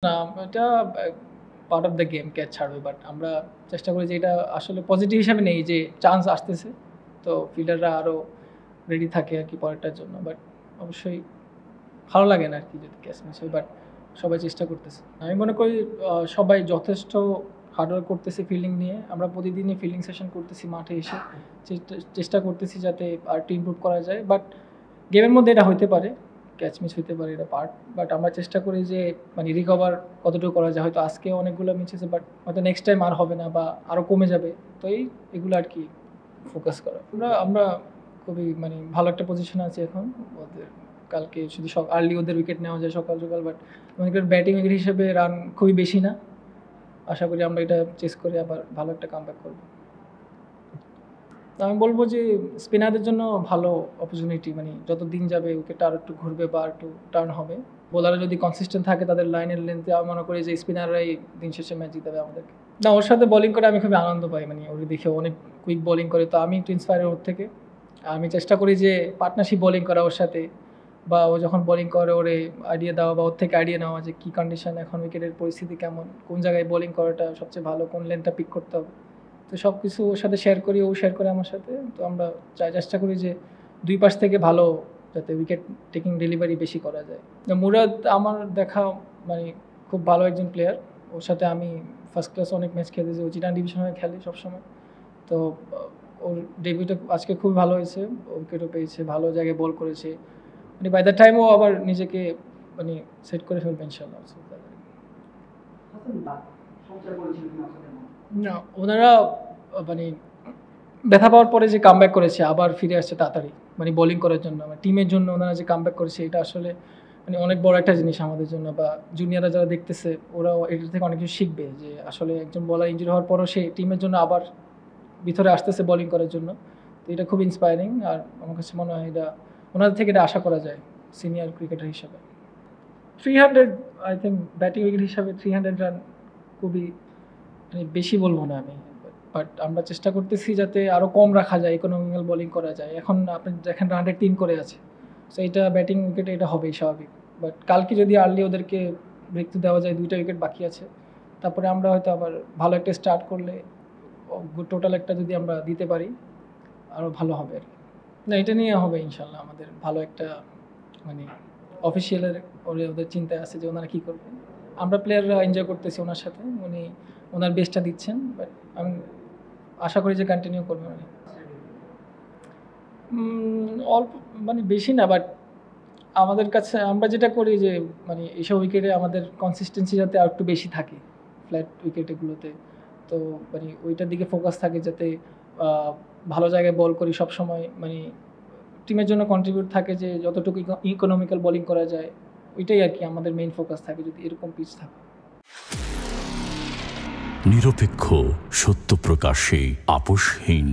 না, এটা part of the game catch ছাড়বে। বাট আমরা চেষ্টা করি যে এটা আসলে পজিটিভ হিসাবে নেই যে চান্স আসতেছে। তো ফিল্ডাররা আরও রেডি থাকে আরকি পরেরটার জন্য। বাট অবশ্যই ভালো লাগে না আরকি যদি ক্যাচ মিস হয়। বাট সবাই চেষ্টা করতেছে। আমি মনে করি সবাই যথেষ্ট হার্ডওয়ার্ক করতেছে ফিল্ডিং নিয়ে। আমরা প্রতিদিনই ফিল্ডিং সেশন করতেছি মাঠে এসে। চেষ্টা করতেছি যাতে আরেকটু ইমপ্রুভ করা যায়। বাট গেমের মধ্যে এটা হইতে পারে। ক্যাচ মিস হইতে পারে, এটা পার্ট। বাট আমরা চেষ্টা করি যে মানে রিকভার কতটুকু করা যায়। হয়তো আজকে অনেকগুলো মিস হয়েছে, বাট হয়তো নেক্সট টাইম আর হবে না বা আরও কমে যাবে। তো এগুলো আরকি ফোকাস করা। আমরা খুবই মানে ভালো একটা পজিশনে আছি এখন। ওদের কালকে শুধু আর্লি ওদের উইকেট নেওয়া যায় সকাল। বাট মনে করেন ব্যাটিং উইকেট হিসেবে রান খুবই বেশি না। আশা করি আমরা এটা চেস করে আবার ভালো একটা কামব্যাক করব। আমি বলব যে স্পিনারদের জন্য ভালো অপরচুনিটি, মানে যত দিন যাবে উইকেটটা আরও একটু ঘুরবে বা একটু টার্ন হবে। বোলাররা যদি কনসিস্টেন্ট থাকে তাদের লাইনের লেন্থে, আমি মনে করি যে স্পিনাররাই দিন শেষে ম্যাচ জিতাবে আমাদেরকে। না, ওর সাথে বোলিং করে আমি খুবই আনন্দ পাই। মানে ওকে দেখে অনেক কুইক বোলিং করে, তো আমি একটু ইন্সপায়ার ওর থেকে। আমি চেষ্টা করি যে পার্টনারশিপ বোলিং করা ওর সাথে, বা ও যখন বোলিং করে ওরে আইডিয়া দেওয়া বা ওর থেকে আইডিয়া নেওয়া যে কী কন্ডিশন এখন, উইকেটের পরিস্থিতি কেমন, কোন জায়গায় বোলিং করাটা সবচেয়ে ভালো, কোন লেনটা পিক করতে হবে। তো সব কিছু ওর সাথে শেয়ার করি, ও শেয়ার করে আমার সাথে। তো আমরা চেষ্টা করি যে দুই পাশ থেকে ভালো যাতে উইকেট টেকিং ডেলিভারি বেশি করা যায়। মুরাদ আমার দেখা মানে খুব ভালো একজন প্লেয়ার। ওর সাথে আমি ফার্স্ট ক্লাস অনেক ম্যাচ খেলেছি। ও চিটাগাং ডিভিশন হয়ে খেলে সবসময়। তো ওর ডেবিউটা আজকে খুবই ভালো হয়েছে। উইকেটও পেয়েছে, ভালো জায়গায় বল করেছে। মানে বাই দ্য টাইম ও আবার নিজেকে মানে সেট করে ফেলবে ইনশাআল্লাহ। না, ওনারা মানে ব্যথা পাওয়ার পরে যে কামব্যাক করেছে, আবার ফিরে আসছে তাড়াতাড়ি মানে বোলিং করার জন্য। মানে টিমের জন্য ওনারা যে কামব্যাক করেছে, এটা আসলে মানে অনেক বড় একটা জিনিস আমাদের জন্য, বা জুনিয়ররা যারা দেখতেছে ওরাও এটার থেকে অনেক কিছু শিখবে যে আসলে একজন বোলার ইনজুরি হওয়ার পরও সে টিমের জন্য আবার ভিতরে আসতেছে বোলিং করার জন্য। তো এটা খুব ইন্সপায়ারিং। আর আমার কাছে মনে হয় এটা ওনাদের থেকে এটা আশা করা যায় সিনিয়র ক্রিকেটার হিসাবে। 300 আই থিঙ্ক ব্যাটিং উইকেট হিসাবে 300 রান খুবই মানে বেশি বলবো না আমি। বাট আমরা চেষ্টা করতেছি যাতে আরও কম রাখা যায়, ইকোনমিক্যাল বোলিং করা যায়। এখন আপনি দেখেন 103 করে আছে। সো এটা ব্যাটিং উইকেটে এটা হবেই স্বাভাবিক। বাট কালকে যদি আর্লি ওদেরকে ব্রেক থ্রু দেওয়া যায়, 2টা উইকেট বাকি আছে, তারপরে আমরা হয়তো আবার ভালো একটা স্টার্ট করলে টোটাল একটা যদি আমরা দিতে পারি আরও ভালো হবে আর কি। না, এটা নিয়ে হবে ইনশাল্লাহ আমাদের ভালো একটা মানে অফিসিয়ালের ওদের চিন্তায় আছে যে ওনারা কী করবেন। আমরা প্লেয়াররা এনজয় করতেছি ওনার সাথে, উনি ওনার বেস্টটা দিচ্ছেন। বাট আমি আশা করি যে কন্টিনিউ করবে। মানে অল্প মানে বেশি না, বাট আমাদের কাছে আমরা যেটা করি যে মানে এইসব উইকেটে আমাদের কনসিস্টেন্সি যাতে আর একটু বেশি থাকে ফ্ল্যাট উইকেটগুলোতে। তো মানে ওইটার দিকে ফোকাস থাকে যাতে ভালো জায়গায় বল করি সবসময়, মানে টিমের জন্য কন্ট্রিবিউট থাকে যে যতটুকু ইকোনমিক্যাল বোলিং করা যায়, ওইটাই আর কি আমাদের মেইন ফোকাস থাকে যদি এরকম পিচ থাকে। নিরপেক্ষ, সত্য প্রকাশে আপোষহীন।